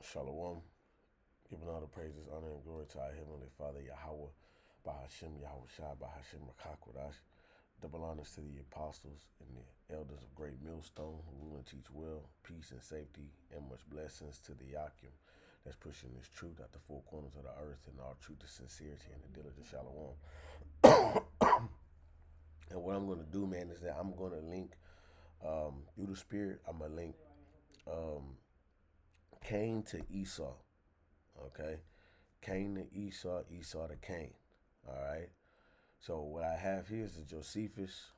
Shalom. Giving all the praises, honor, and glory to our Heavenly Father, Yahweh, Bahashem, Yahweh Shai, Bahashem, Rakakwadash. Double honors to the apostles and the elders of Great Millstone who rule and teach well, peace and safety, and much blessings to the Yakim that's pushing this truth out the four corners of the earth and all truth to sincerity and the diligent Shalom. And what I'm going to do, man, is that I'm going to link, through the Spirit, I'm going to link um, Cain to Esau. Okay, Cain to Esau, Esau to Cain. All right. So what I have here is the Josephus.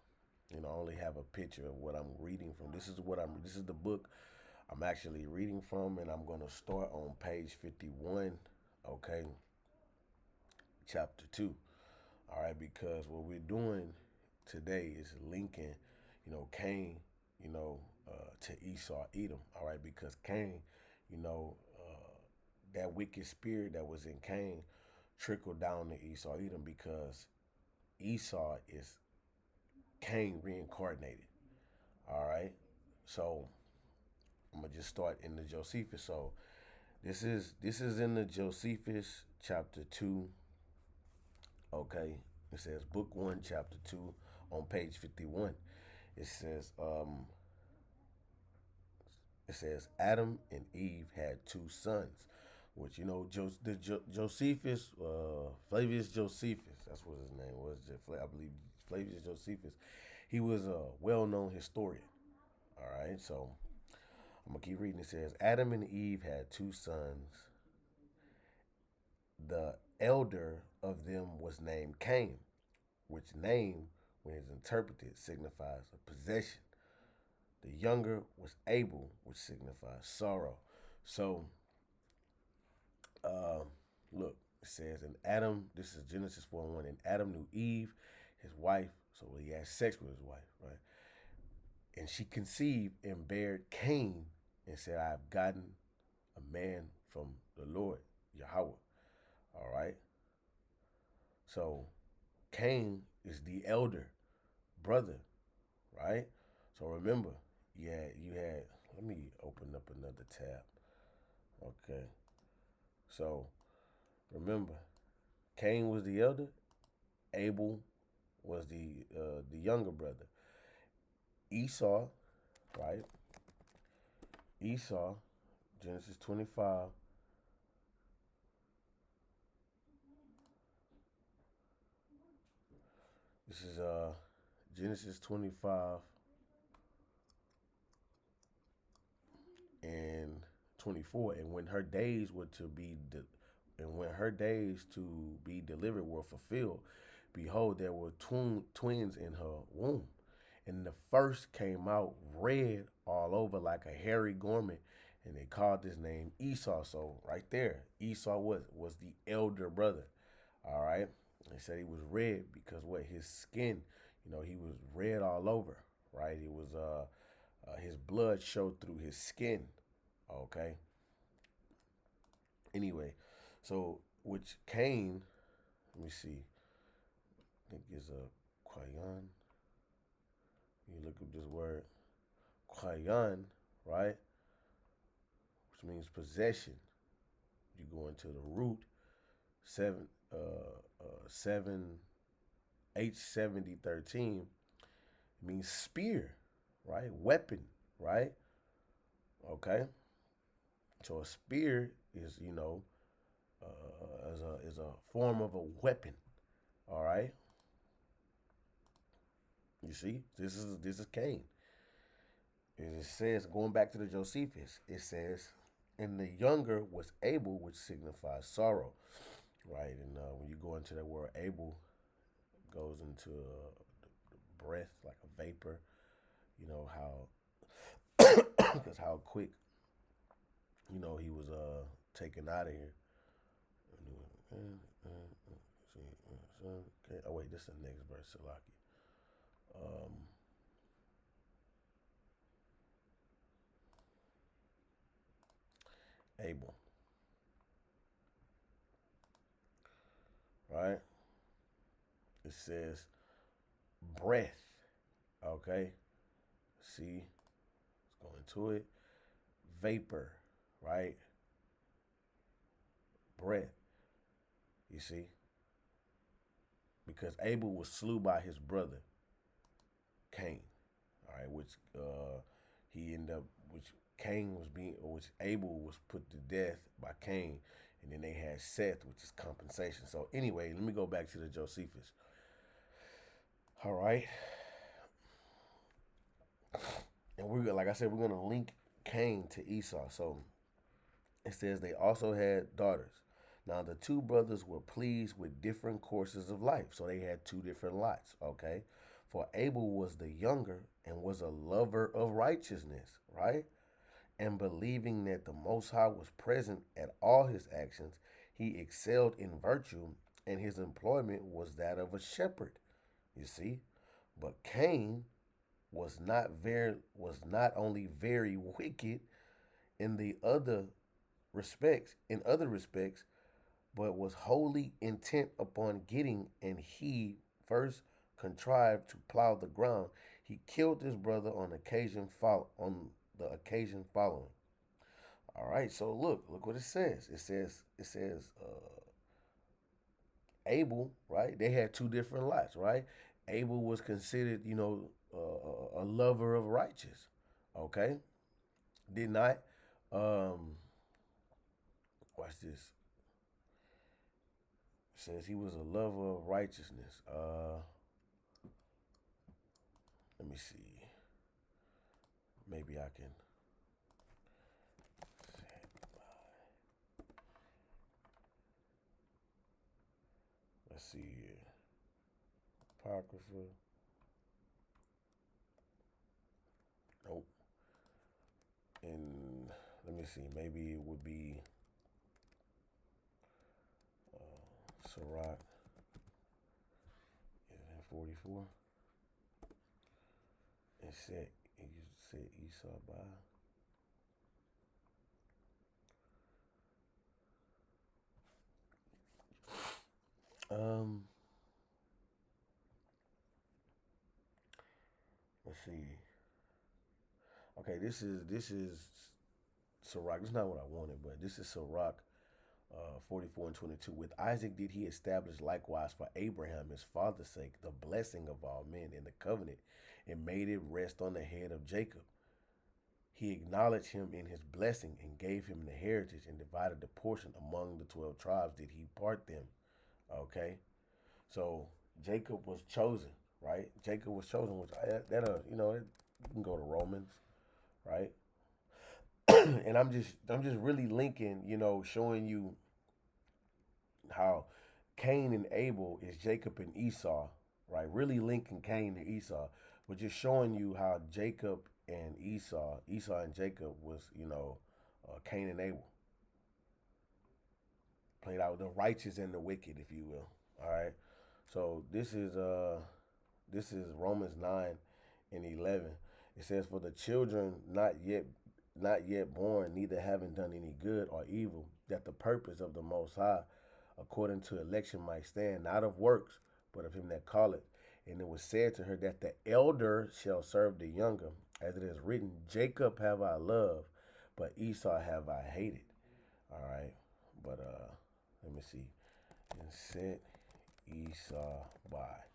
I only have a picture of what I'm reading from. This is the book I'm actually reading from, and I'm gonna start on page 51. Okay, chapter 2. All right, because what we're doing today is linking, Cain, to Esau, Edom. All right, because Cain, that wicked spirit that was in Cain trickled down to Esau, Edom, because Esau is Cain reincarnated. All right, so I'm gonna just start in the Josephus. So this is in the Josephus chapter 2. Okay, it says book 1 chapter 2 on page 51. It says Adam and Eve had two sons, which Josephus, Flavius Josephus, that's what his name was. I believe Flavius Josephus. He was a well-known historian. All right, so I'm gonna keep reading. It says Adam and Eve had two sons. The elder of them was named Cain, which name, when it's interpreted, signifies a possession. The younger was Abel, which signifies sorrow. So, uh, look, it says, in Adam, this is Genesis 4:1, and Adam knew Eve, his wife, so he had sex with his wife, right? And she conceived and bare Cain and said, I have gotten a man from the Lord, Yahweh. All right? So, Cain is the elder brother, right? So remember, you had. Let me open up another tab. Okay. So remember, Cain was the elder. Abel was the younger brother. Esau, right? Esau, Genesis 25. This is Genesis 25 and 24. And when her days to be delivered were fulfilled, behold, there were twins in her womb. And the first came out red all over like a hairy garment, and they called his name Esau. So right there, Esau was the elder brother. All right. They said he was red because what his skin, he was red all over. Right. It was his blood showed through his skin. Okay. Anyway, so which Cain, let me see, I think is a Quayan. You look up this word, Quayan, right? Which means possession. You go into the root, seven, seven, H7013 means spear, right? Weapon, right? Okay. So a spear is, is a form of a weapon. All right. You see, this is Cain. It says, going back to the Josephus, it says, and the younger was Abel, which signifies sorrow, right? And when you go into that word Abel, it goes into breath, like a vapor. You know how, because how quick, he was taken out of here. Okay. Oh wait, this is the next verse, Salaki. Um, Abel, right? It says breath. Okay. See, let's go into it. Vapor, right? breath. You see, because Abel was slew by his brother Cain. All right, which he ended up, which Cain was being, or which Abel was put to death by Cain, and then they had Seth, which is compensation. So anyway, let me go back to the Josephus. All right, and we're like I said, we're gonna link Cain to Esau. So it says they also had daughters. Now the two brothers were pleased with different courses of life, so they had two different lots. Okay, for Abel was the younger and was a lover of righteousness, right? And believing that the Most High was present at all his actions, he excelled in virtue, and his employment was that of a shepherd. You see, but Cain was not only very wicked in the other respects, but was wholly intent upon getting, and he first contrived to plow the ground. He killed his brother on the occasion following. All right, so look what it says. It says Abel, right? They had two different lots, right? Abel was considered, a lover of righteous. Okay, did not. Watch this. It says he was a lover of righteousness. Let me see. Maybe I can. Let's see here. Apocrypha. Nope. And let me see. Maybe it would be Sirach. Is it 44? It said Esau by. Let's see. Okay, this is Sirach. This is not what I wanted, but this is Sirach 44 and 22. With Isaac did he establish likewise for Abraham, his father's sake, the blessing of all men in the covenant, and made it rest on the head of Jacob. He acknowledged him in his blessing and gave him the heritage and divided the portion among the 12 tribes. Did he part them? Okay, so Jacob was chosen, right? Jacob was chosen, which you can go to Romans, right? And I'm just really linking, showing you how Cain and Abel is Jacob and Esau, right? Really linking Cain to Esau, but just showing you how Jacob and Esau and Jacob was, Cain and Abel. Played out the righteous and the wicked, if you will. All right. So this is Romans 9 and 11. It says, "For the children not yet born, neither having done any good or evil, that the purpose of the Most High, according to election, might stand, not of works, but of him that calleth. And it was said to her that the elder shall serve the younger, as it is written, Jacob have I loved, but Esau have I hated." All right, but let me see. And set Esau by.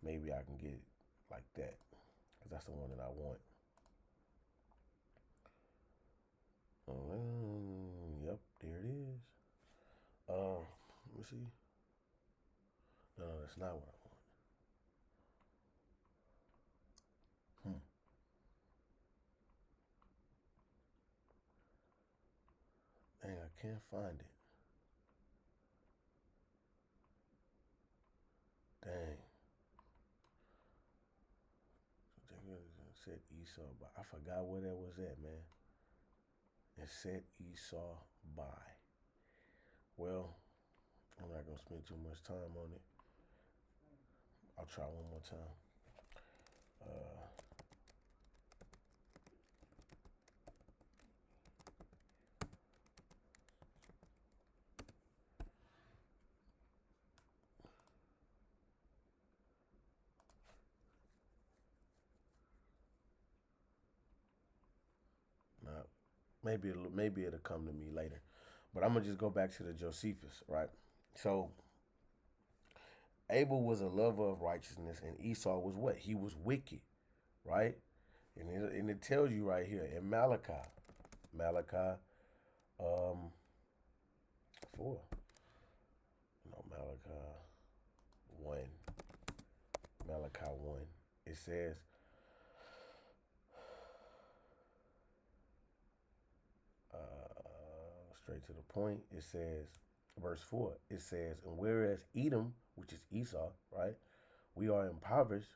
Maybe I can get it like that, because that's the one that I want. Yep, there it is. Let me see. No, that's not what I want. Dang, I can't find it. Dang. Said Esau by. I forgot where that was at, man. It said Esau by. Well, I'm not gonna spend too much time on it. I'll try one more time. Now, maybe it'll come to me later. But I'm gonna just go back to the Josephus, right? So Abel was a lover of righteousness, and Esau was what? He was wicked, right? And it tells you right here in Malachi, um, 4, no, one, Malachi 1. It says, straight to the point. It says, verse 4. It says, and whereas Edom, which is Esau, right? We are impoverished,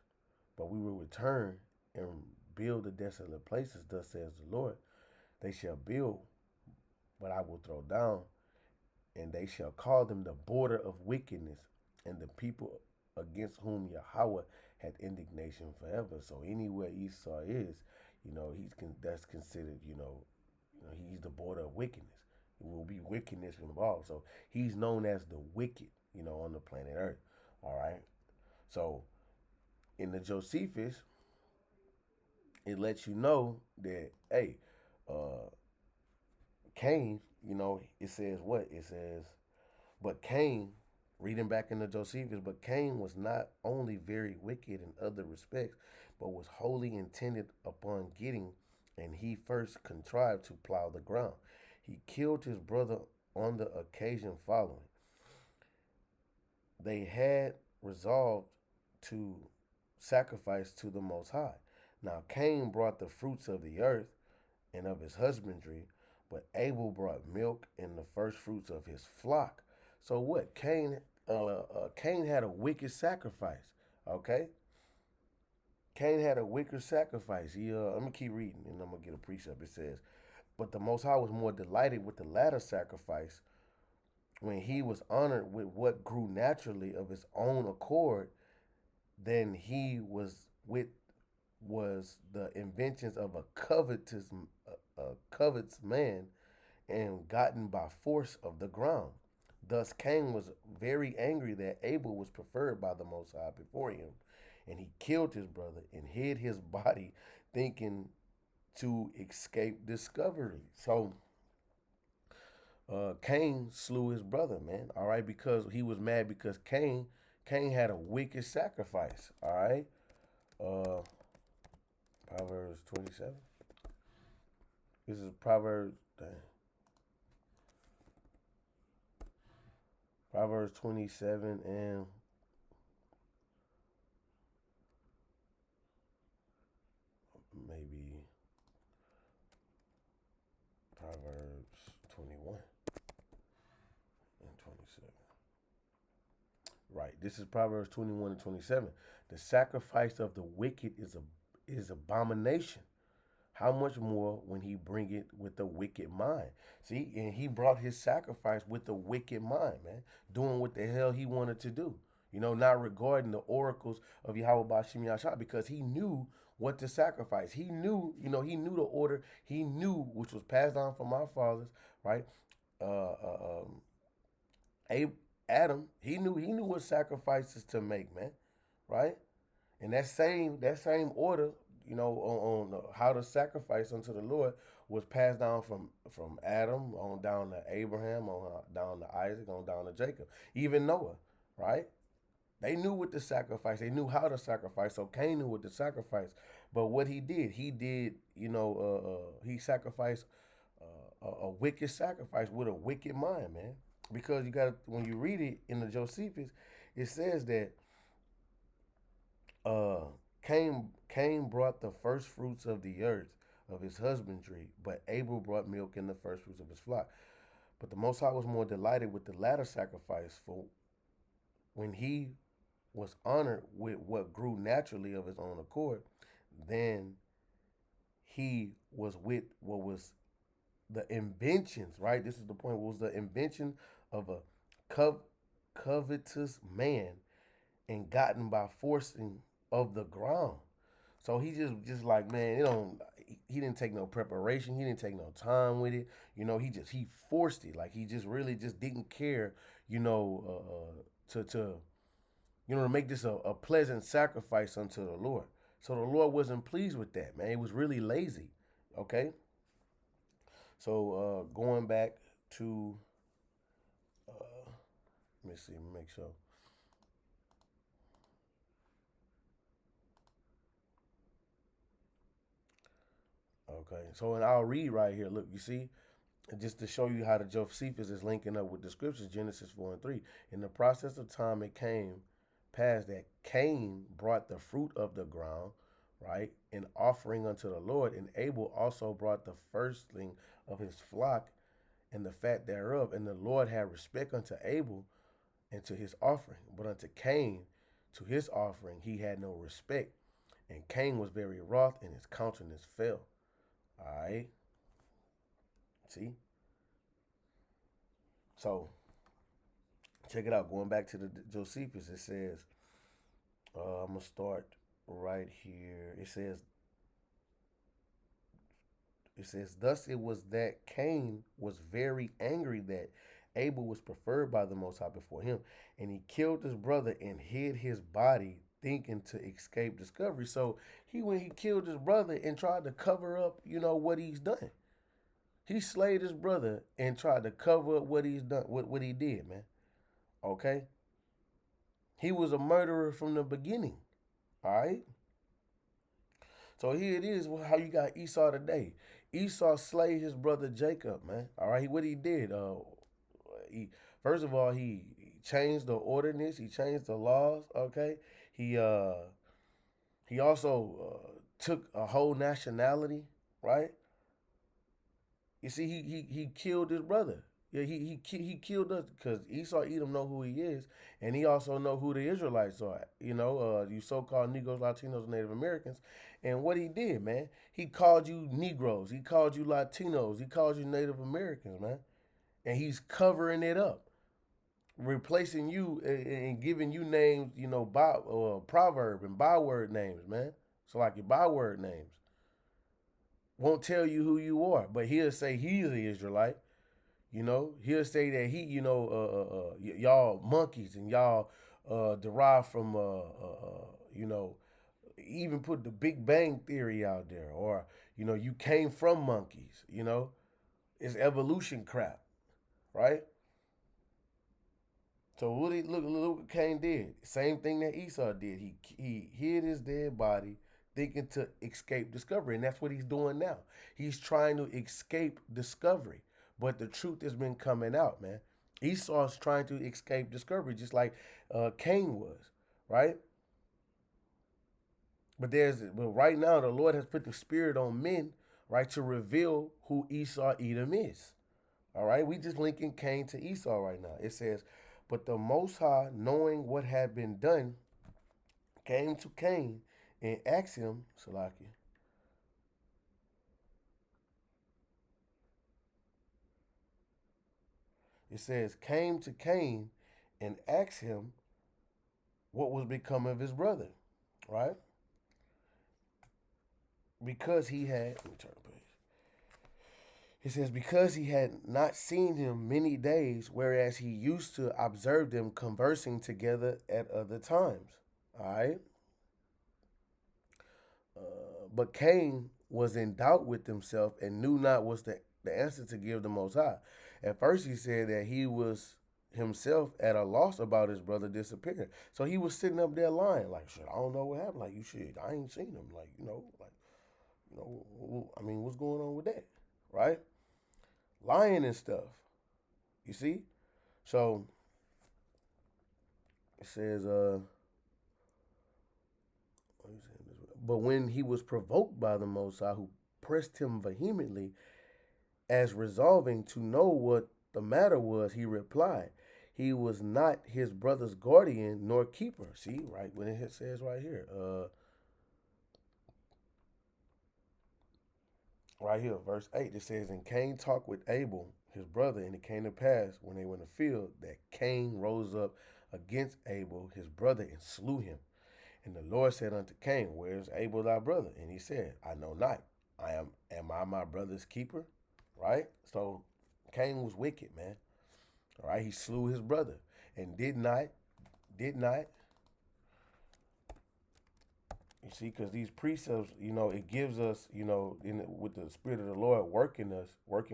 but we will return and build the desolate places, thus says the Lord. They shall build, but I will throw down, and they shall call them the border of wickedness, and the people against whom Yahweh had indignation forever. So anywhere Esau is, that's considered, he's the border of wickedness. It will be wickedness involved. So he's known as the wicked, on the planet Earth. All right. So in the Josephus, it lets you know that, hey, uh, Cain, it says what? It says, but Cain, reading back in the Josephus, but Cain was not only very wicked in other respects, but was wholly intended upon getting, and he first contrived to plow the ground. He killed his brother on the occasion following. They had resolved to sacrifice to the Most High. Now Cain brought the fruits of the earth and of his husbandry, but Abel brought milk and the first fruits of his flock. So what? Cain had a wicked sacrifice. Okay, Cain had a wicked sacrifice. Let me keep reading, and I'm gonna get a precept. It says, "But the Most High was more delighted with the latter sacrifice, when he was honored with what grew naturally of his own accord, than he was the inventions of a covetous man, and gotten by force of the ground. Thus Cain was very angry that Abel was preferred by the Most High before him, and he killed his brother and hid his body, thinking to escape discovery." So Cain slew his brother, man. All right, because he was mad because Cain had a wicked sacrifice. All right, uh, Proverbs 27. This is Proverbs 27 and maybe Proverbs 21 and 27. Right. This is Proverbs 21 and 27. The sacrifice of the wicked is abomination. How much more when he bring it with a wicked mind? See, and he brought his sacrifice with a wicked mind, man, doing what the hell he wanted to do. Not regarding the oracles of Yahweh Bashim Yashah, because he knew what to sacrifice. He knew the order. He knew, which was passed down from our fathers, right? Uh, uh, um, Adam, he knew what sacrifices to make, man, right? And that same order, on how to sacrifice unto the Lord was passed down from Adam on down to Abraham, on down to Isaac, on down to Jacob, even Noah, right? They knew what to sacrifice. They knew how to sacrifice. So Cain knew what to sacrifice. But what he did, he sacrificed a wicked sacrifice with a wicked mind, man. Because when you read it in the Josephus, it says that uh, Cain brought the first fruits of the earth of his husbandry, but Abel brought milk and the first fruits of his flock. But the Most High was more delighted with the latter sacrifice, for when he was honored with what grew naturally of his own accord, than he was with what was the inventions, right? This is the point, was the invention of a covetous man, and gotten by forcing of the ground. So he just like, man, he didn't take no preparation, he didn't take no time with it. He forced it. Like, he just really just didn't care, to make this a pleasant sacrifice unto the Lord. So the Lord wasn't pleased with that, man. It was really lazy. Okay. So going back to, let me see, make sure. Okay, so and I'll read right here. Look, you see, just to show you how the Josephus is linking up with the scriptures, Genesis 4 and 3. In the process of time, it came past that Cain brought the fruit of the ground, right, in offering unto the Lord, and Abel also brought the firstling of his flock and the fat thereof. And the Lord had respect unto Abel and to his offering, but unto Cain, to his offering, he had no respect. And Cain was very wroth, and his countenance fell. All right, see? So check it out. Going back to the Josephus, it says, I'm gonna start right here. It says, thus it was that Cain was very angry that Abel was preferred by the Most High before him, and he killed his brother and hid his body, thinking to escape discovery. So he killed his brother and tried to cover up, what he's done. He slayed his brother and tried to cover up what he's done, what he did, man. Okay, he was a murderer from the beginning. All right. So here it is, how you got Esau today. Esau slayed his brother Jacob, man. All right, what he did, he first of all he changed the ordinance, he changed the laws. Okay, he uh he also took a whole nationality, right? You see, he killed his brother. Yeah, he killed us because Esau Edom know who he is, and he also know who the Israelites are. You so-called Negroes, Latinos, Native Americans, and what he did, man, he called you Negroes, he called you Latinos, he called you Native Americans, man, and he's covering it up, replacing you and giving you names, by proverb and byword names, man. So like your byword names won't tell you who you are, but he'll say he's an Israelite. He'll say that y'all monkeys and y'all derived from, even put the Big Bang Theory out there, or, you came from monkeys, it's evolution crap, right? So look what Cain did. Same thing that Esau did. He hid his dead body, thinking to escape discovery, and that's what he's doing now. He's trying to escape discovery, but the truth has been coming out, man. Esau's trying to escape discovery, just like Cain was, right? But right now the Lord has put the Spirit on men, right, to reveal who Esau Edom is. All right, we just linking Cain to Esau right now. It says, but the Most High, knowing what had been done, came to Cain and asked him, Salaki. It says, came to Cain and asked him what was become of his brother, right? Because he had, let me turn the page. It says, because he had not seen him many days, whereas he used to observe them conversing together at other times. All right. But Cain was in doubt with himself and knew not what's the answer to give the Most High. At first, he said that he was himself at a loss about his brother disappearing. So he was sitting up there lying, like, shit, I don't know what happened. Like, you should, I ain't seen him. Like, I mean, what's going on with that, right? Lying and stuff. You see? So it says, but when he was provoked by the Most High, who pressed him vehemently, as resolving to know what the matter was, he replied, he was not his brother's guardian nor keeper. See, right when it says right here, right here, verse 8, it says, and Cain talked with Abel, his brother, and it came to pass when they were in the field that Cain rose up against Abel, his brother, and slew him. And the Lord said unto Cain, where is Abel thy brother? And he said, I know not. Am I my brother's keeper? Right? So Cain was wicked, man. All right, he slew his brother and did not. You see, because these precepts, it gives us, with the Spirit of the Lord working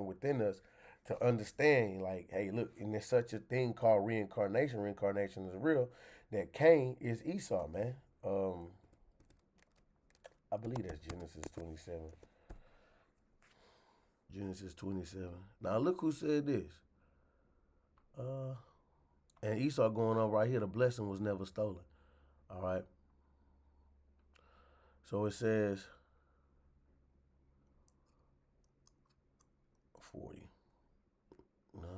within us, to understand, like, hey, look, and there's such a thing called reincarnation. Reincarnation is real. That Cain is Esau, man. I believe that's Genesis 27. Genesis 27. Now look who said this. Uh, and Esau going on right here. The blessing was never stolen. All right. So it says 40. No.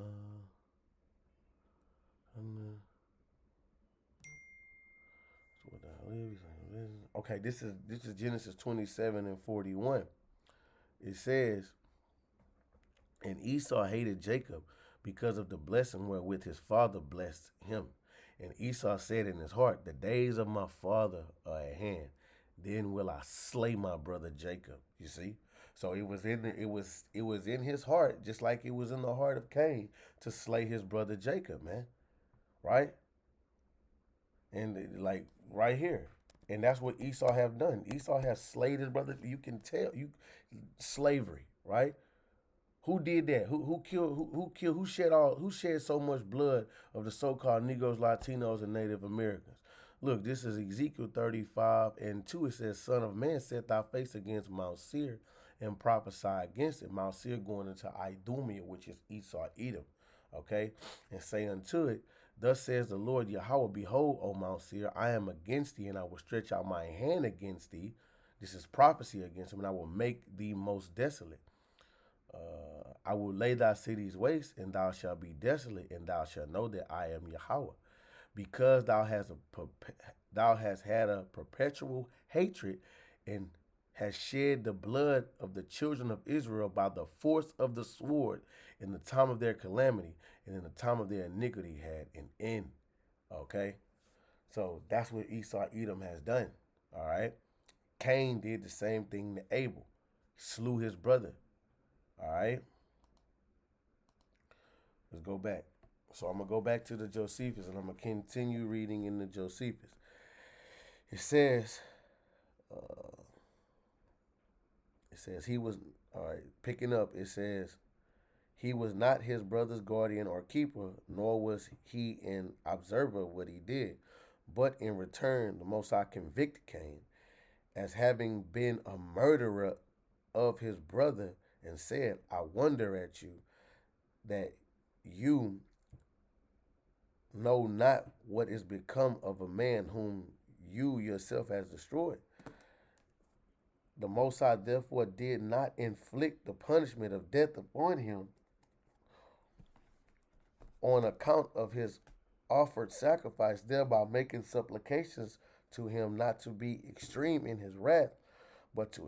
Okay, this is Genesis 27 and 41. It says, and Esau hated Jacob because of the blessing wherewith his father blessed him. And Esau said in his heart, the days of my father are at hand. Then will I slay my brother Jacob. You see? So it was in his heart, just like it was in the heart of Cain, to slay his brother Jacob, man. Right? And like right here. And that's what Esau have done. Esau has slayed his brother. You can tell slavery, right? Who did that? Who shed so much blood of the so-called Negroes, Latinos, and Native Americans? Look, this is Ezekiel 35 and 2. It says, Son of man, set thy face against Mount Seir and prophesy against it. Mount Seir going into Idumea, which is Esau, Edom. Okay? And say unto it, Thus says the Lord Yahweh, Behold, O Mount Seir, I am against thee, and I will stretch out my hand against thee. This is prophecy against him, and I will make thee most desolate. I will lay thy cities waste, and thou shalt be desolate, and thou shalt know that I am Yahweh, because thou hast had a perpetual hatred, and hast shed the blood of the children of Israel by the force of the sword in the time of their calamity, and in the time of their iniquity had an end. Okay, so that's what Esau Edom has done. All right, Cain did the same thing to Abel, slew his brother. All right. Let's go back. So I'm going to go back to the Josephus, and I'm going to continue reading in the Josephus. It says, he was, all right, picking up, it says, he was not his brother's guardian or keeper, nor was he an observer of what he did. But in return, the Most High convicted Cain as having been a murderer of his brother, and said, I wonder at you that you know not what is become of a man whom you yourself has destroyed. The Most High therefore did not inflict the punishment of death upon him on account of his offered sacrifice, thereby making supplications to him not to be extreme in his wrath, but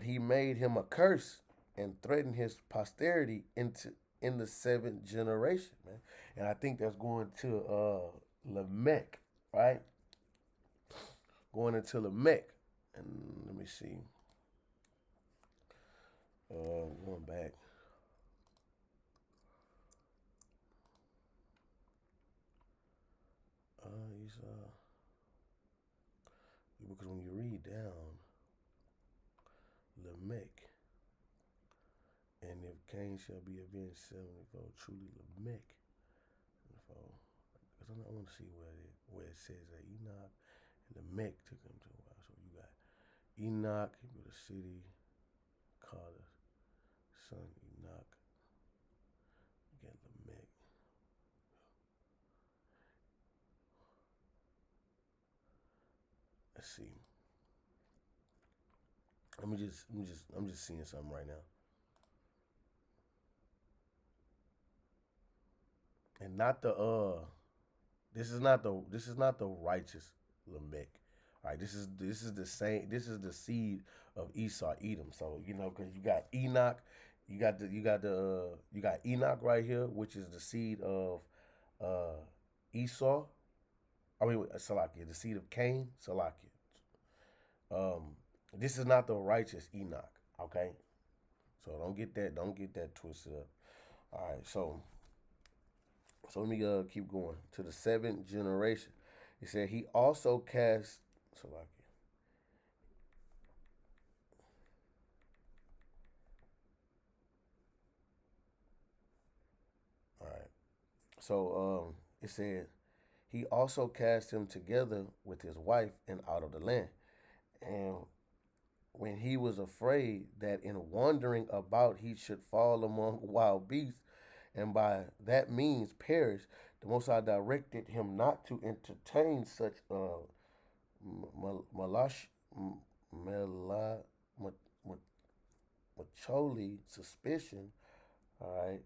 he made him a curse and threatened his posterity in the seventh generation, man. And I think that's going to Lamech, right? Going into Lamech. And let me see. Going back. Because when you read down Lamech, and if Cain shall be avenged sevenfold, truly Lamech. Because I want to see where it says that Enoch and Lamech took him to a while. So you got Enoch with a city called the son Enoch. You got Lamech. Let's see. I'm just seeing something right now. And not the this is not the righteous Lamech. All right, this is the seed of Esau Edom. So because you got Enoch, you got Enoch right here, which is the seed of Esau. I mean, Salakia, the seed of Cain, Salakia. This is not the righteous Enoch. Okay, so don't get that twisted up. All right, so let me keep going to the seventh generation. He said he also cast Salakia. So it said, he also cast him together with his wife and out of the land. And when he was afraid that in wandering about he should fall among wild beasts, and by that means perish, the Most High directed him not to entertain such malash, mala, macholi suspicion, all right,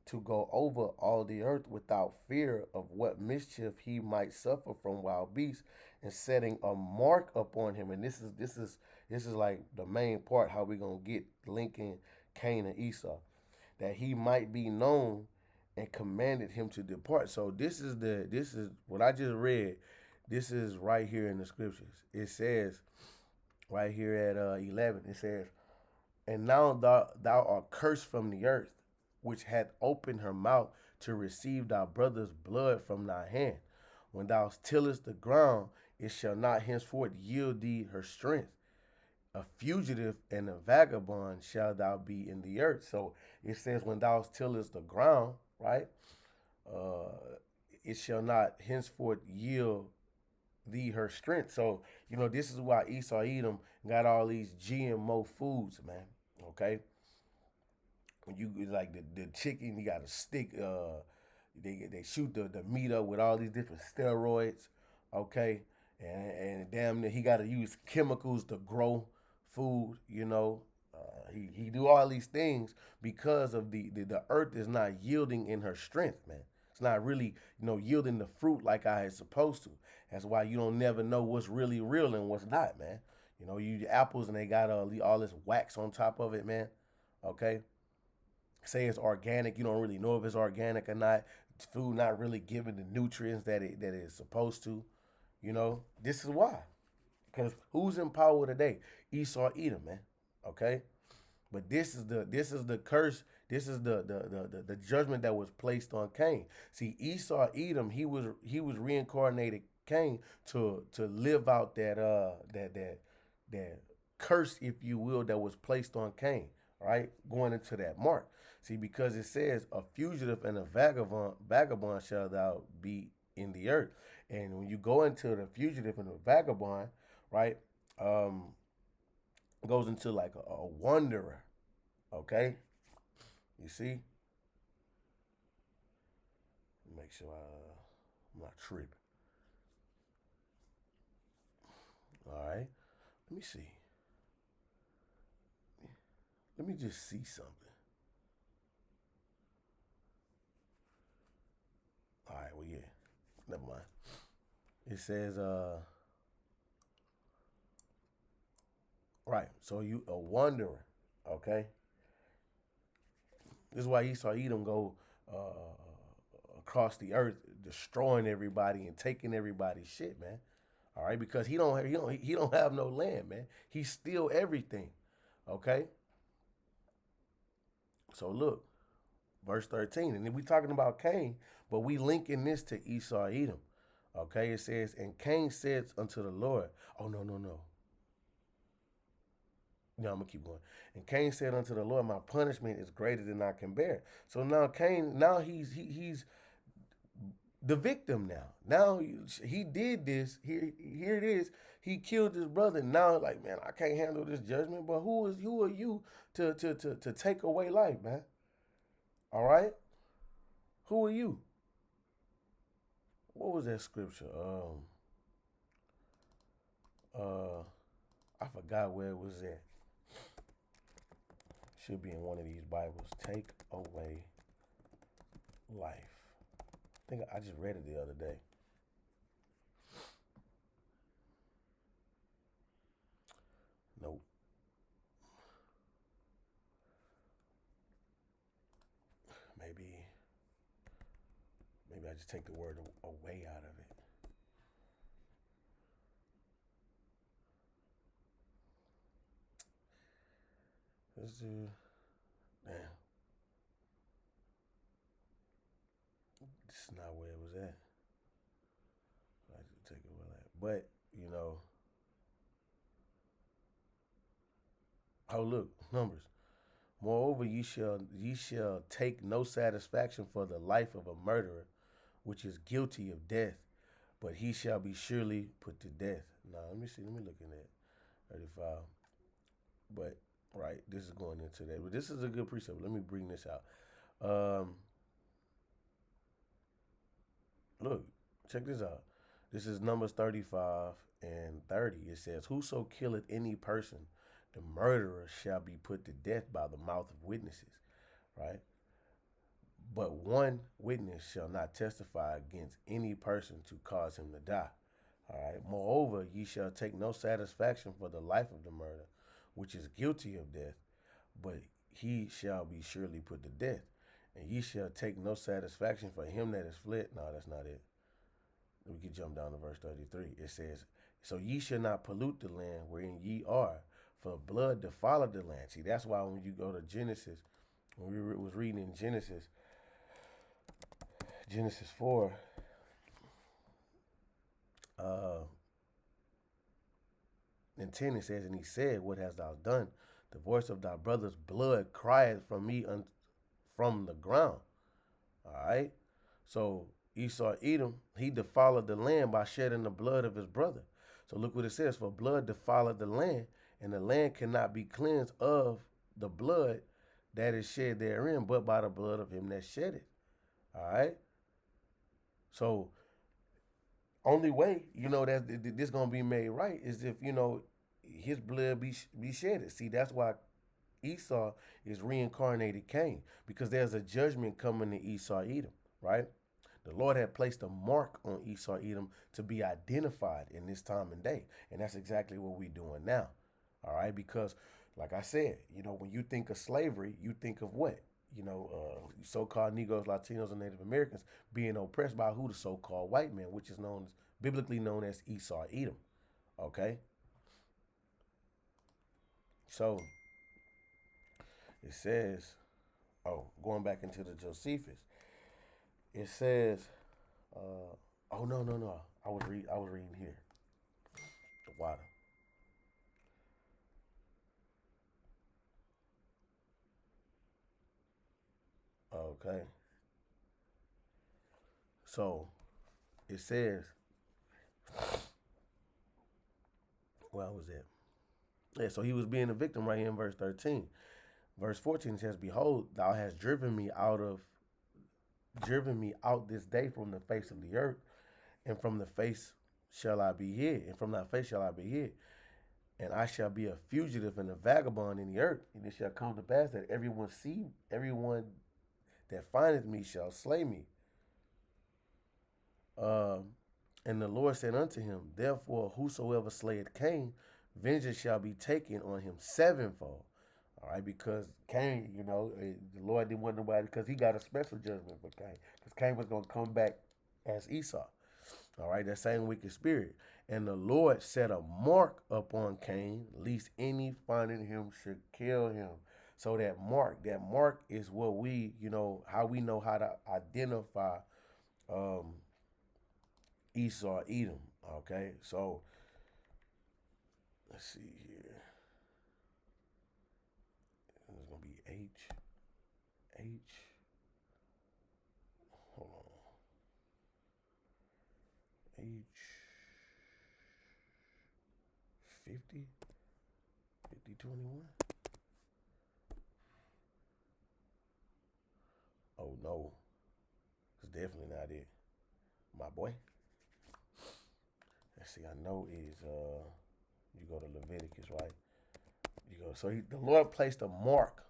to go over all the earth without fear of what mischief he might suffer from wild beasts, and setting a mark upon him. And this is like the main part how we gonna get linking Cain and Esau, that he might be known, and commanded him to depart. So this is what I just read. This is right here in the scriptures. It says right here at 11. It says, and now thou art cursed from the earth, which hath opened her mouth to receive thy brother's blood from thy hand. When thou tillest the ground, it shall not henceforth yield thee her strength. A fugitive and a vagabond shall thou be in the earth. So it says, when thou tillest the ground, right? Uh, it shall not henceforth yield thee her strength. So, this is why Esau Edom got all these GMO foods, man. Okay? When you like the chicken, you got to stick. They shoot the meat up with all these different steroids. Okay, and damn near he got to use chemicals to grow food. He do all these things because of the earth is not yielding in her strength, man. It's not really yielding the fruit like I is supposed to. That's why you don't never know what's really real and what's not, man. You eat apples and they got all this wax on top of it, man. Okay, say it's organic, you don't really know if it's organic or not. Food not really giving the nutrients that it's supposed to. This is why. Because who's in power today? Esau Edom, man. Okay, but this is the curse. This is the judgment that was placed on Cain. See, Esau Edom, he was reincarnated Cain to live out that curse, if you will, that was placed on Cain. Right, going into that mark. See, because it says, a fugitive and a vagabond shall thou be in the earth. And when you go into the fugitive and the vagabond, right, goes into like a wanderer. Okay, you see. Make sure I'm not tripping. All right, let me see. Let me just see something. All right, well, yeah, never mind. It says, right, so you a wanderer, okay? This is why Esau Edom go across the earth, destroying everybody and taking everybody's shit, man. All right, because he don't have no land, man. He steal everything, okay? So look, verse 13, and then we talking about Cain, but we linking this to Esau Edom. Okay, it says, and Cain said unto the Lord, oh, no, no, no. No, I'm gonna keep going. And Cain said unto the Lord, my punishment is greater than I can bear. So now Cain, now he's the victim now. Now he did this. Here it is. He killed his brother. Now, like, man, I can't handle this judgment. But who are you to take away life, man? All right? Who are you? What was that scripture? I forgot where it was at. Should be in one of these Bibles. Take away life. I think I just read it the other day. Nope. Maybe I just take the word away out of it. Let's do. Damn. This is not where it was at. I just take it away. But, oh, look, Numbers. Moreover, ye shall take no satisfaction for the life of a murderer, which is guilty of death, but he shall be surely put to death. Now let me see. Let me look in that 35. But right, this is going into that. But this is a good precept. Let me bring this out. Um, Look, check this out. This is Numbers 35 and 30. It says, whoso killeth any person, the murderer shall be put to death by the mouth of witnesses, right? But one witness shall not testify against any person to cause him to die. All right. Moreover, ye shall take no satisfaction for the life of the murder, which is guilty of death, but he shall be surely put to death. And ye shall take no satisfaction for him that is fled. No, that's not it. We can jump down to verse 33. It says, so ye shall not pollute the land wherein ye are, for blood defileth the land. See, that's why when you go to Genesis, when we was reading in Genesis 4, uh, and 10, it says, and he said, what hast thou done? The voice of thy brother's blood crieth from me from the ground. All right. So Esau Edom, he defiled the land by shedding the blood of his brother. So look what it says, for blood defileth the land, and the land cannot be cleansed of the blood that is shed therein, but by the blood of him that shed it. All right. So only way, that this gonna be made right is if, his blood be shedded. See, that's why Esau is reincarnated Cain, because there's a judgment coming to Esau Edom, right? The Lord had placed a mark on Esau Edom to be identified in this time and day. And that's exactly what we're doing now. All right. Because, like I said, when you think of slavery, you think of what? So-called Negroes, Latinos, and Native Americans being oppressed by who? The so-called white man, which is biblically known as Esau Edom. Okay. So it says, going back into the Josephus, it says, no. I was reading here. The water. Okay. So it says, well, was it? Yeah, so he was being a victim right here in verse 13. Verse 14 says, behold, thou hast driven me out this day from the face of the earth, and from the face shall I be hid, and from thy face shall I be hid. And I shall be a fugitive and a vagabond in the earth. And it shall come to pass that everyone that findeth me shall slay me. And the Lord said unto him, therefore, whosoever slayeth Cain, vengeance shall be taken on him sevenfold. All right, because Cain, the Lord didn't want nobody, because he got a special judgment for Cain, because Cain was going to come back as Esau. All right, that same wicked spirit. And the Lord set a mark upon Cain, lest any finding him should kill him. So that mark is what we, how we know how to identify Esau Edom. Okay, so let's see here. It's gonna be H. Hold on. H 50 21. Oh no, it's definitely not it, my boy. Let's see. I know is you go to Leviticus, right? The Lord placed a mark.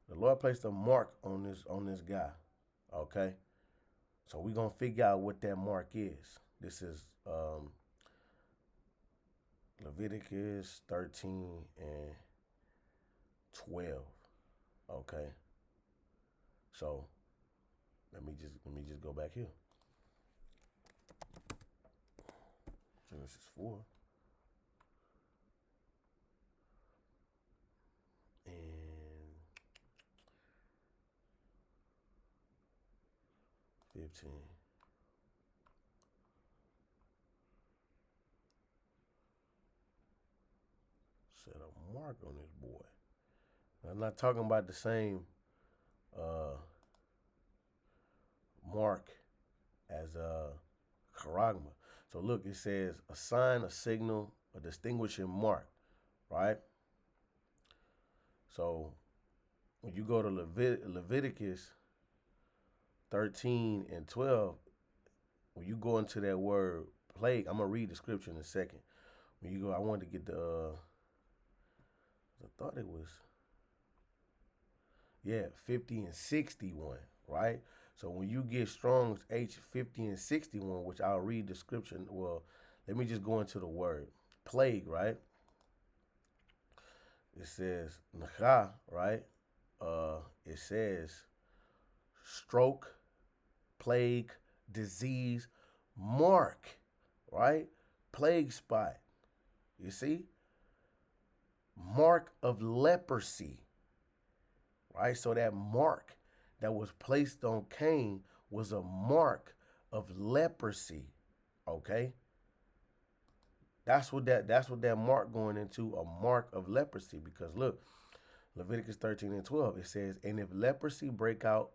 The Lord placed a mark on this guy. Okay. So we're gonna figure out what that mark is. This is Leviticus 13 and 12. Okay. So let me just go back here. Genesis 4. And 15. Set a mark on this boy. I'm not talking about the same uh, mark as charagma. So look, it says a sign, a signal, a distinguishing mark, right? So when you go to Leviticus 13 and 12, when you go into that word plague, I'm gonna read the scripture in a second. When you go, I wanted to get the. I thought it was 50 and 61, right? So when you get Strong's H 50 and 61, which I'll read the scripture. Well, let me just go into the word plague, right? It says nacha, right? It says stroke, plague, disease, mark, right? Plague spot. You see? Mark of leprosy, right? So that mark that was placed on Cain was a mark of leprosy, okay? That's what that mark going into, a mark of leprosy. Because look, Leviticus 13 and 12, it says, and if leprosy break out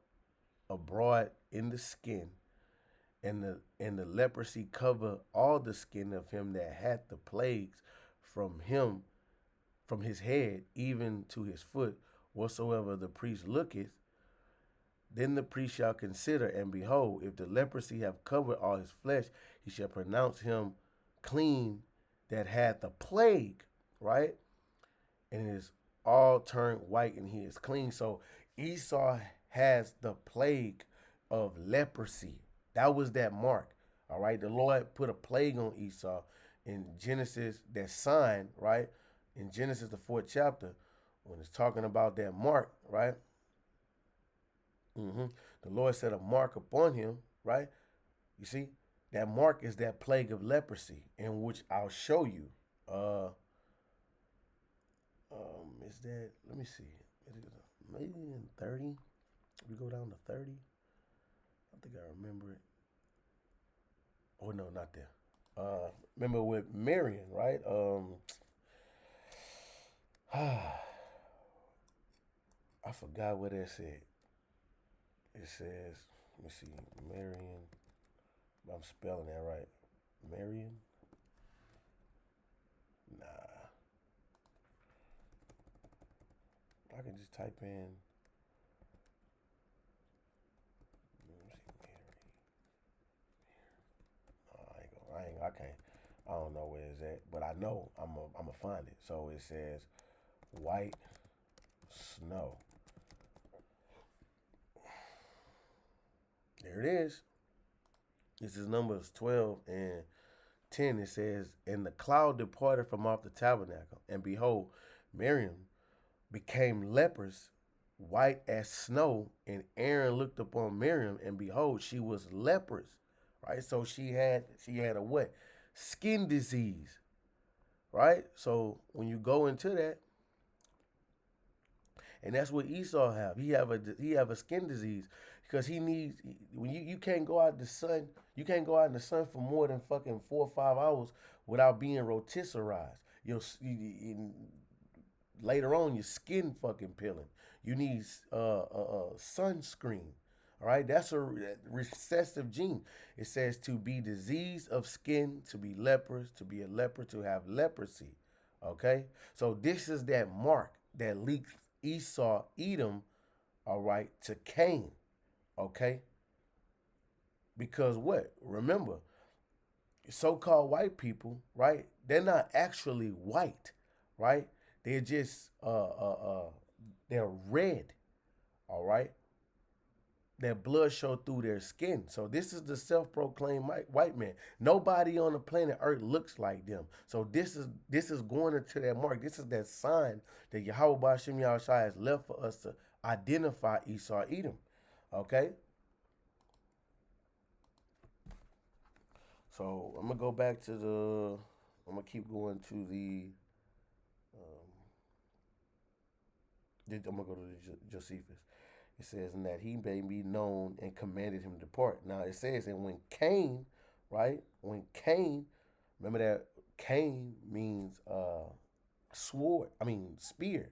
abroad in the skin, and the leprosy cover all the skin of him that had the plagues from his head even to his foot, whatsoever the priest looketh, then the priest shall consider, and behold, if the leprosy have covered all his flesh, he shall pronounce him clean that had the plague, right? And it is all turned white, and he is clean. So Esau has the plague of leprosy. That was that mark. All right. The Lord put a plague on Esau in Genesis, that sign, right? In Genesis, the 4th chapter, when it's talking about that mark, right? The Lord set a mark upon him, right? You see, that mark is that plague of leprosy, in which I'll show you. Uh, is that? Let me see. Is it maybe in 30? We go down to 30. I think I remember it. Oh no, not there. Remember with Marion, right? I forgot what that said. It says, let me see, Marion. I'm spelling that right. Marion? Nah. I can just type in. Let me see, Mary. I can't. I don't know where it's at, but I know I'm gonna find it. So it says white snow. There it is. This is Numbers 12 and 10. It says, and the cloud departed from off the tabernacle, and behold, Miriam became lepers, white as snow. And Aaron looked upon Miriam, and behold, she was leprous. Right? So she had a what? Skin disease. Right? So when you go into that, and that's what Esau have. He have a skin disease because he needs, when you can't go out in the sun. You can't go out in the sun for more than fucking 4 or 5 hours without being rotisserized. Later on your skin fucking peeling. You need sunscreen. All right, that's a recessive gene. It says to be diseased of skin, to be lepers, to be a leper, to have leprosy. Okay, so this is that mark that leads Esau, Edom, all right, to Cain. Okay, because what? Remember, so-called white people, right? They're not actually white, right? They're just they're red, all right? Their blood show through their skin. So this is the self-proclaimed white man. Nobody on the planet Earth looks like them. So this is going into that mark. This is that sign that Yahweh Bashim Yahushua has left for us to identify Esau Edom. Okay? So I'm gonna go back to the. I'm gonna keep going to the. I'm gonna go to the Josephus. It says, and that he may be known and commanded him to depart. Now it says, and when Cain, right? When Cain, remember that Cain means sword. I mean spear.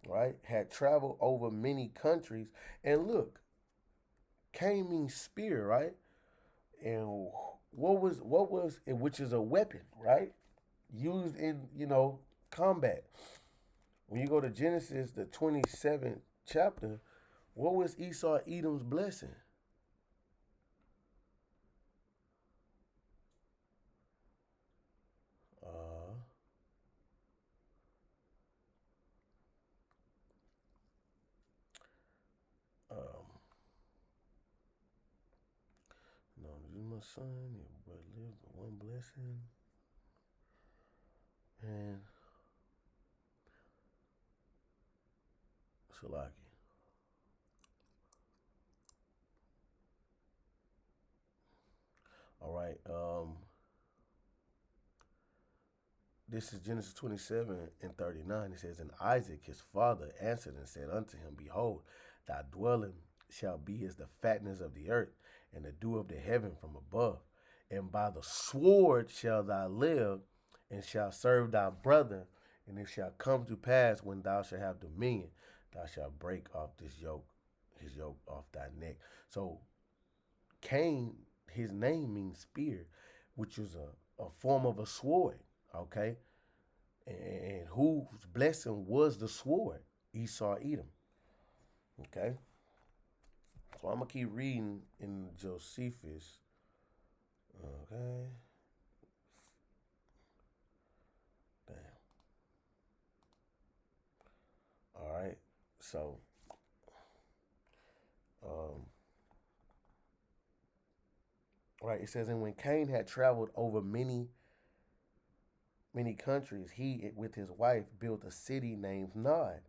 right, had traveled over many countries. And look, Cain means spear, right? And what was it, which is a weapon, right? Used in, combat. When you go to Genesis, the 27th chapter, what was Esau Edom's blessing? Uh, um, no, this is my son, but live one blessing. And Salaki. All right. This is Genesis 27:39. It says, "And Isaac his father answered and said unto him, Behold, thy dwelling shall be as the fatness of the earth, and the dew of the heaven from above. And by the sword shall thou live, and shall serve thy brother. And it shall come to pass, when thou shalt have dominion, thou shalt break off his yoke off thy neck." So Cain, his name means spear, which is a form of a sword. Okay, and whose blessing was the sword? Esau Edom. Okay, so I'm gonna keep reading in Josephus. Okay, damn. All right, so um, right, it says, and when Cain had traveled over many countries, he with his wife built a city named Nod.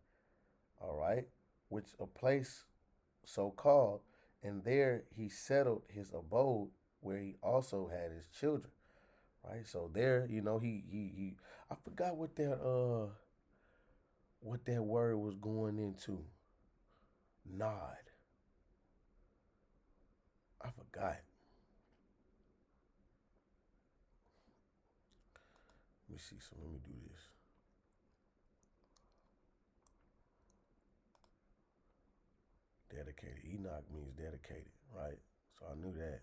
All right, which a place so called, and there he settled his abode, where he also had his children. Right, so there, he I forgot what that word was going into. Nod. I forgot. Let me see. So let me do this. Dedicated. Enoch means dedicated, right? So I knew that.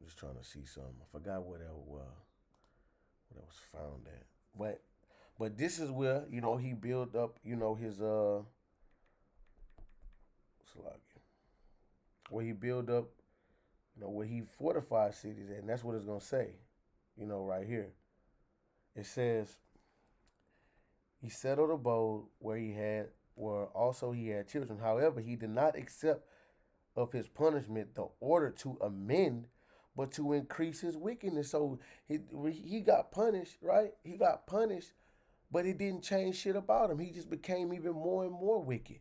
I'm just trying to see something. I forgot what I was found at. But this is where he built up his where he built up where he fortified cities, and that's what it's gonna say. Right here it says he settled abode where also he had children. However, he did not accept of his punishment the order to amend, but to increase his wickedness. So he got punished, right? He got punished, but it didn't change shit about him. He just became even more and more wicked,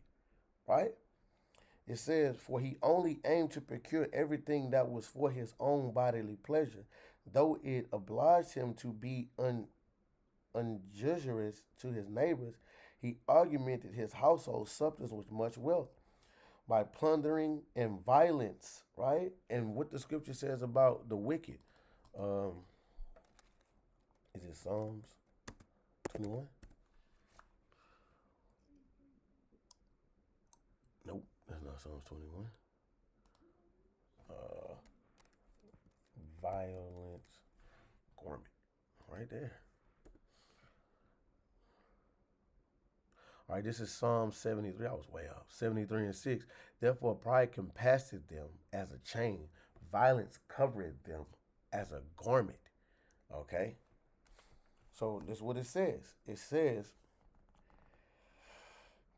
right? It says, "For he only aimed to procure everything that was for his own bodily pleasure, though it obliged him to be unjust to his neighbors. He augmented his household substance with much wealth by plundering and violence," right? And what the scripture says about the wicked. Um, is it Psalms 21? Nope, that's not Psalms 21. Uh, Violence, garment, right there. All right, this is Psalm 73. I was way off. 73:6. "Therefore, pride compasseth them as a chain, violence covereth them as a garment." Okay, so this is what it says. It says,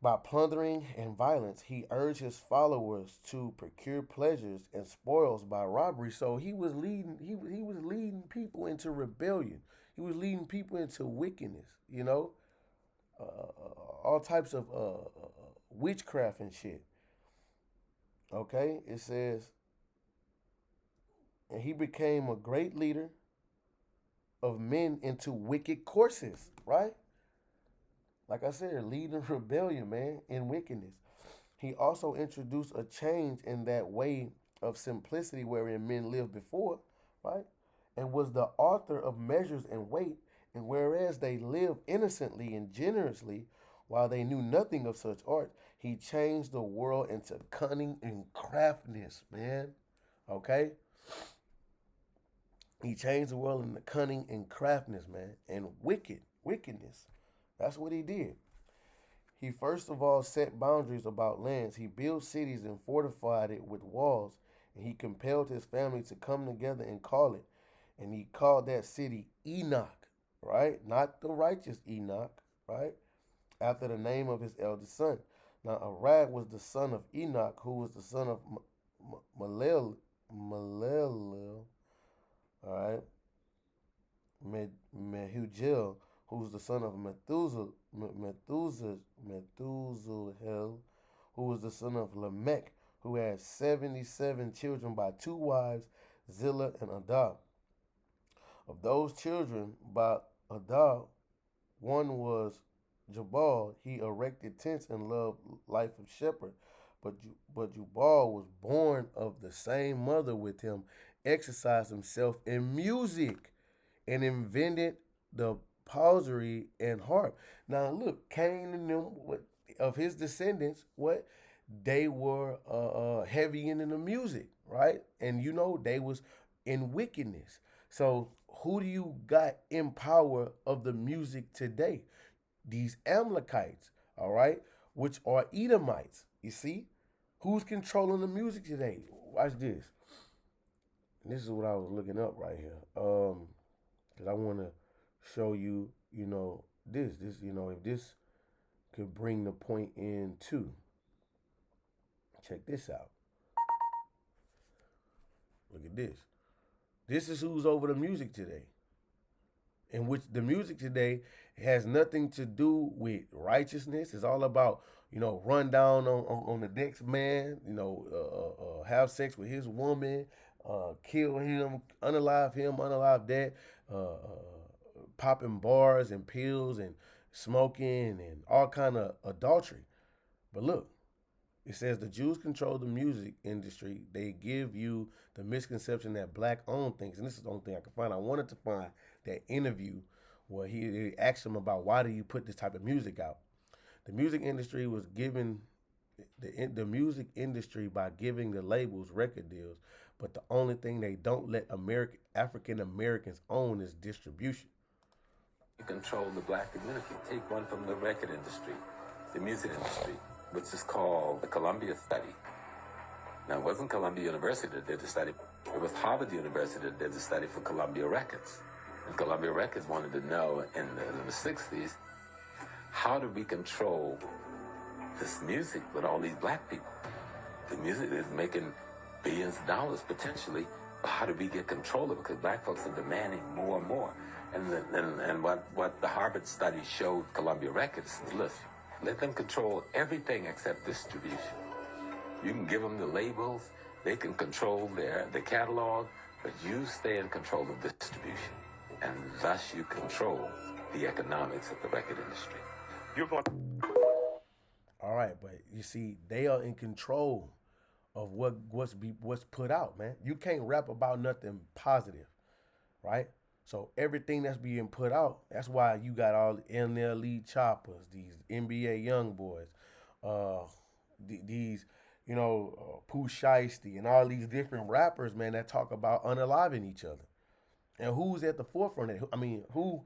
by plundering and violence, he urged his followers to procure pleasures and spoils by robbery. So he was leading. He was leading people into rebellion. He was leading people into wickedness. All types of witchcraft and shit. Okay, it says, and he became a great leader of men into wicked courses. Right, like I said, leading rebellion, man, in wickedness. He also introduced a change in that way of simplicity wherein men lived before, right? And was the author of measures and weight And whereas they lived innocently and generously, while they knew nothing of such art, he changed the world into cunning and craftiness, man. Okay? He changed the world into cunning and craftiness, man, and wickedness. That's what he did. He first of all set boundaries about lands. He built cities and fortified it with walls, and he compelled his family to come together and call it. And he called that city Enoch, right? Not the righteous Enoch, right? After the name of his eldest son. Now, Arad was the son of Enoch, who was the son of Malel, all right? Mehujael, who was the son of Methuselah, who was the son of Lamech, who had 77 children by two wives, Zillah and Adah. Of those children by Adah, one was Jabal. He erected tents and loved life of shepherd. But Jubal was born of the same mother with him, exercised himself in music, and invented the psaltery and harp. Now look, Cain and them, of his descendants, what they were heavy into the music, right? And you know they was in wickedness. So who do you got in power of the music today? These Amalekites, all right, which are Edomites. You see, who's controlling the music today? Watch this. And this is what I was looking up right here. Because I want to show you, if this could bring the point in too. Check this out. Look at this. This is who's over the music today. In which the music today has nothing to do with righteousness. It's all about, run down on the next man, have sex with his woman, kill him, unalive that, popping bars and pills and smoking and all kind of adultery. But look, it says the Jews control the music industry. They give you the misconception that black owned things. And this is the only thing I could find. I wanted to find that interview where he asked him about why do you put this type of music out. The music industry was given the music industry by giving the labels record deals, but the only thing they don't let African Americans own is distribution. You control the black community. Take one from the record industry, the music industry, which is called the Columbia Study. Now, it wasn't Columbia University that did the study. It was Harvard University that did the study for Columbia Records. And Columbia Records wanted to know in the 60s, how do we control this music with all these black people? The music is making billions of dollars potentially, but how do we get control of it? Because black folks are demanding more and more. And what the Harvard study showed Columbia Records is, listen, let them control everything except distribution. You can give them the labels, they can control the catalog, but you stay in control of distribution. And thus you control the economics of the record industry. You're going. All right, but you see, they are in control of what's put out, man. You can't rap about nothing positive, right? So everything that's being put out, that's why you got all the NLE choppers, these NBA young boys, these, Pooh Shiesty and all these different rappers, man, that talk about unaliving each other. And who's at the forefront of it? I mean, who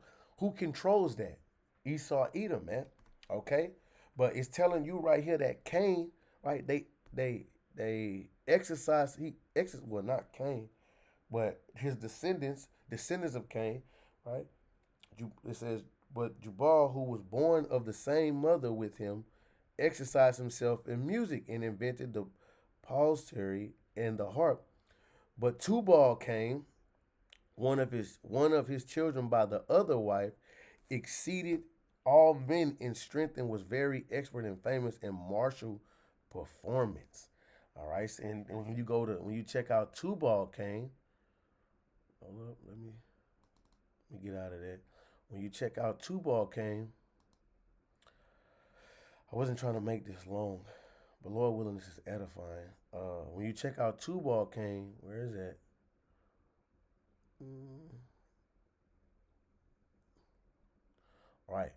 controls that? Esau Edom, man. Okay? But it's telling you right here that Cain, right, they exercise, well, not Cain, but his descendants of Cain, right? It says, but Jubal, who was born of the same mother with him, exercised himself in music and invented the psaltery and the harp. But Tubal came, one of his children by the other wife, exceeded all men in strength and was very expert and famous in martial performance. All right, and when you check out Tubal Cain, hold up, let me get out of that. When you check out Tubal Cain, I wasn't trying to make this long, but Lord willing, this is edifying. When you check out Tubal Cain, where is that? Right.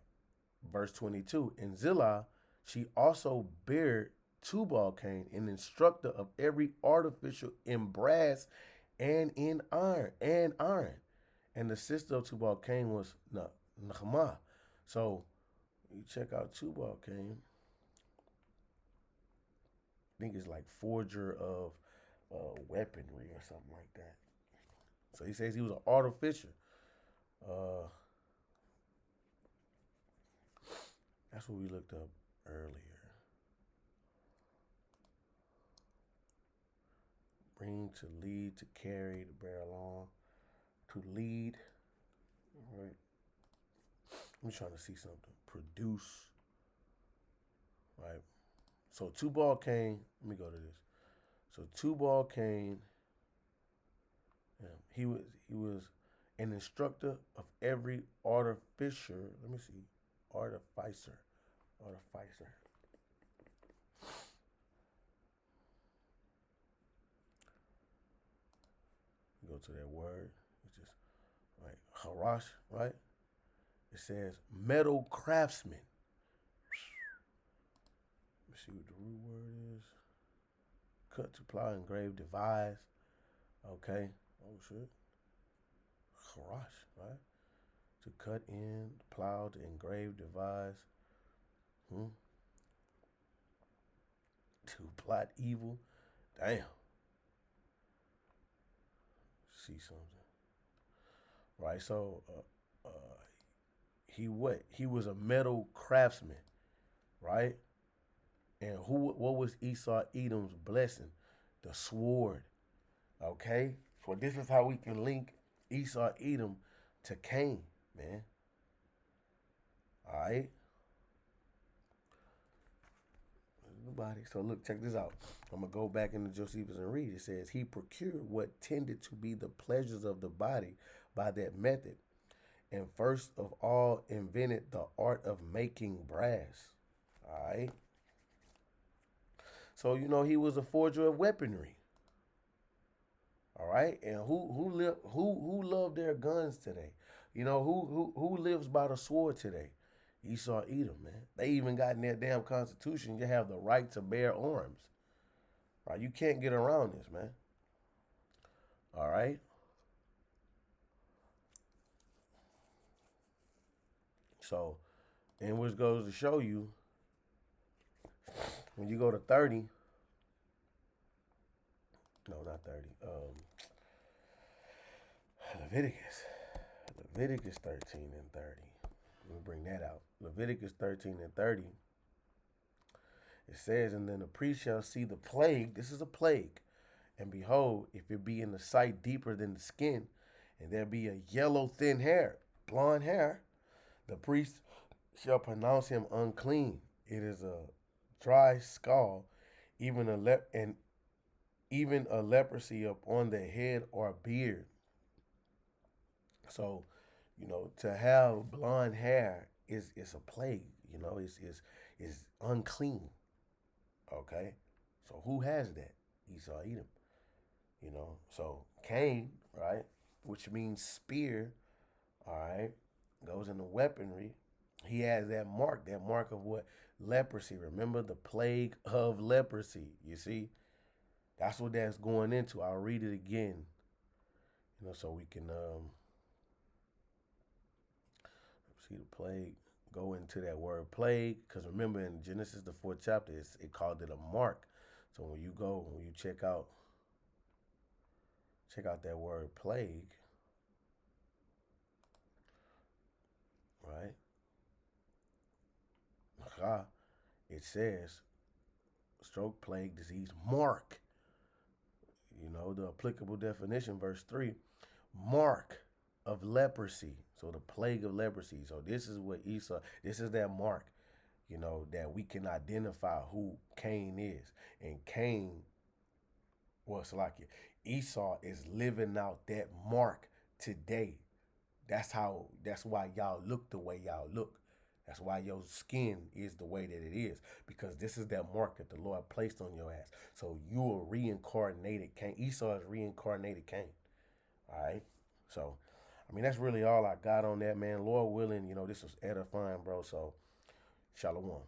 Verse 22. And Zillah, she also bare Tubal Cain, an instructor of every artificial in brass and in iron. And the sister of Tubal Cain was Nahma. So you check out Tubal Cain. I think it's like forger of weaponry or something like that. So he says he was an artificer. Uh, that's what we looked up earlier. Bring, to lead, to carry, to bear along, to lead. All right. I'm trying to see something. Produce. Right. So Tubal Cain. Let me go to this. So Tubal Cain. Yeah, he was an instructor of every artificer. Let me see. Artificer. Artificer. Go to that word, which is right, harash, right? It says metal craftsman. Let's see what the root word is. Cut, to plow, engrave, devise. Okay. Oh shit. Harash, right? To cut in, plow, to engrave, devise. To plot evil. Damn. See something. Right. So he was a metal craftsman, right? And what was Esau Edom's blessing? The sword. Okay? So this is how we can link Esau Edom to Cain, man. Alright? Nobody. So look, check this out. I'm gonna go back into Josephus and read. It says he procured what tended to be the pleasures of the body by that method, and first of all invented the art of making brass. Alright? So he was a forger of weaponry. All right, and who love their guns today? Who lives by the sword today? Esau Edom, man. They even got in their damn constitution. You have the right to bear arms. Right, you can't get around this, man. All right. So, and which goes to show you when you go to 30. No, not 30. Leviticus. Leviticus 13 and 30. Let me bring that out. Leviticus 13 and 30. It says, and then the priest shall see the plague. This is a plague. And behold, if it be in the sight deeper than the skin, and there be a yellow thin hair, blonde hair, the priest shall pronounce him unclean. It is a dry skull, even a leprosy upon the head or beard. So, to have blonde hair is a plague. Is unclean. Okay, so who has that? Esau Edom. So Cain, right, which means spear. All right, goes into weaponry. He has that mark of what? Leprosy. Remember the plague of leprosy. You see, that's what that's going into. I'll read it again. So we can see the plague. Go into that word plague, because remember in Genesis the 4th chapter, it called it a mark. So when you check out that word plague, right? It says stroke, plague, disease, mark. The applicable definition, verse 3, mark of leprosy. So the plague of leprosy. So this is what this is that mark, that we can identify who Cain is. And Cain, Esau is living out that mark today. That's why y'all look the way y'all look. That's why your skin is the way that it is, because this is that mark that the Lord placed on your ass. So you are reincarnated Cain. Esau is reincarnated Cain. All right. So I mean, that's really all I got on that, man. Lord willing, this was edifying, bro. So, shalom.